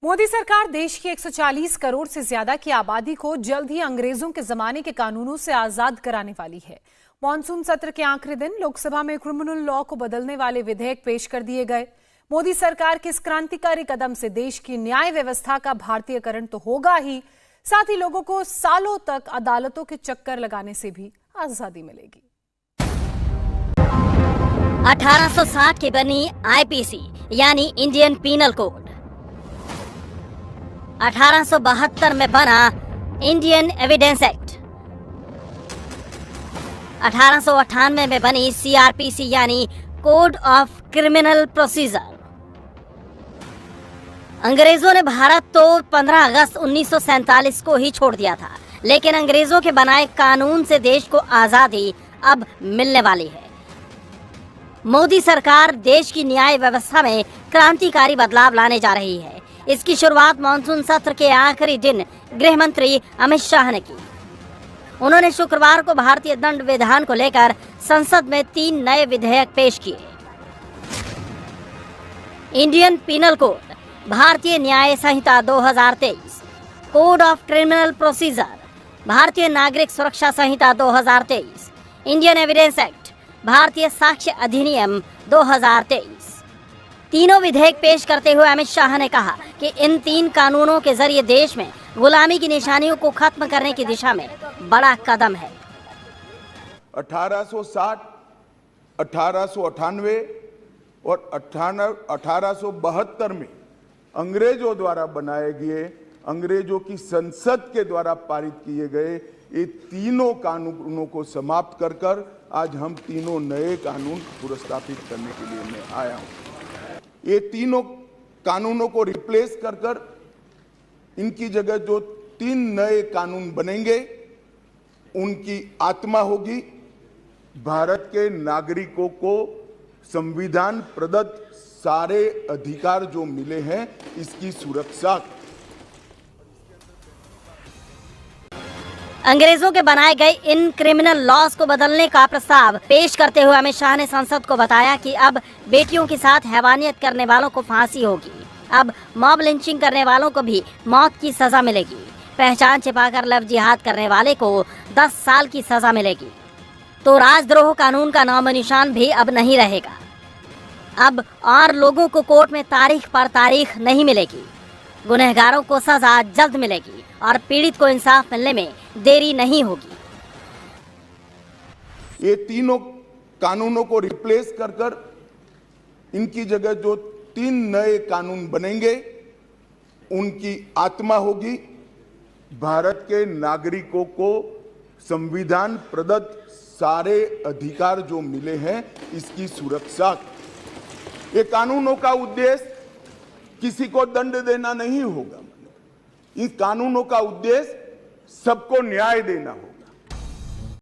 मोदी सरकार देश की 140 करोड़ से ज्यादा की आबादी को जल्द ही अंग्रेजों के जमाने के कानूनों से आजाद कराने वाली है। मॉनसून सत्र के आखिरी दिन लोकसभा में क्रिमिनल लॉ को बदलने वाले विधेयक पेश कर दिए गए। मोदी सरकार के इस क्रांतिकारी कदम से देश की न्याय व्यवस्था का भारतीयकरण तो होगा ही, साथ ही लोगों को सालों तक अदालतों के चक्कर लगाने से भी आजादी मिलेगी। 1860 की बनी आईपीसी यानी इंडियन पीनल कोड, 1872 में बना इंडियन एविडेंस एक्ट, 1898 में बनी सीआरपीसी यानी कोड ऑफ क्रिमिनल प्रोसीजर। अंग्रेजों ने भारत तो 15 अगस्त 1947 को ही छोड़ दिया था, लेकिन अंग्रेजों के बनाए कानून से देश को आजादी अब मिलने वाली है। मोदी सरकार देश की न्याय व्यवस्था में क्रांतिकारी बदलाव लाने जा रही है। इसकी शुरुआत मॉनसून सत्र के आखिरी दिन गृह मंत्री अमित शाह ने की। उन्होंने शुक्रवार को भारतीय दंड विधान को लेकर संसद में 3 नए विधेयक पेश किए। इंडियन पीनल कोड, भारतीय न्याय संहिता 2023, कोड ऑफ क्रिमिनल प्रोसीजर, भारतीय नागरिक सुरक्षा संहिता 2023, इंडियन एविडेंस एक्ट, भारतीय साक्ष्य अधिनियम 2023। तीनों विधेयक पेश करते हुए अमित शाह ने कहा कि इन 3 कानूनों के जरिए देश में गुलामी की निशानियों को खत्म करने की दिशा में बड़ा कदम है। 1860, 1898 और 1872 में अंग्रेजों द्वारा बनाए गए, अंग्रेजों की संसद के द्वारा पारित किए गए ये तीनों कानूनों को समाप्त कर आज हम तीनों नए कानून पुरस्कृत करने के लिए मैं आया हूं। ये तीनों कानूनों को रिप्लेस कर इनकी जगह जो 3 नए कानून बनेंगे, उनकी आत्मा होगी भारत के नागरिकों को संविधान प्रदत्त सारे अधिकार जो मिले हैं इसकी सुरक्षा। अंग्रेजों के बनाए गए इन क्रिमिनल लॉज को बदलने का प्रस्ताव पेश करते हुए अमित शाह ने संसद को बताया कि अब बेटियों के साथ हैवानियत करने वालों को फांसी होगी। अब मॉब लिंचिंग करने वालों को भी मौत की सजा मिलेगी। पहचान छिपाकर लव जिहाद करने वाले को 10 साल की सजा मिलेगी। तो राजद्रोह कानून का नामो निशान भी अब नहीं रहेगा। अब और लोगों को कोर्ट में तारीख पर तारीख नहीं मिलेगी। गुनहगारों को सजा जल्द मिलेगी और पीड़ित को इंसाफ मिलने में देरी नहीं होगी। ये तीनों कानूनों को रिप्लेस कर इनकी जगह जो 3 नए कानून बनेंगे, उनकी आत्मा होगी भारत के नागरिकों को संविधान प्रदत्त सारे अधिकार जो मिले हैं इसकी सुरक्षा। ये कानूनों का उद्देश्य किसी को दंड देना नहीं होगा। इन कानूनों का उद्देश्य सबको न्याय देना होगा।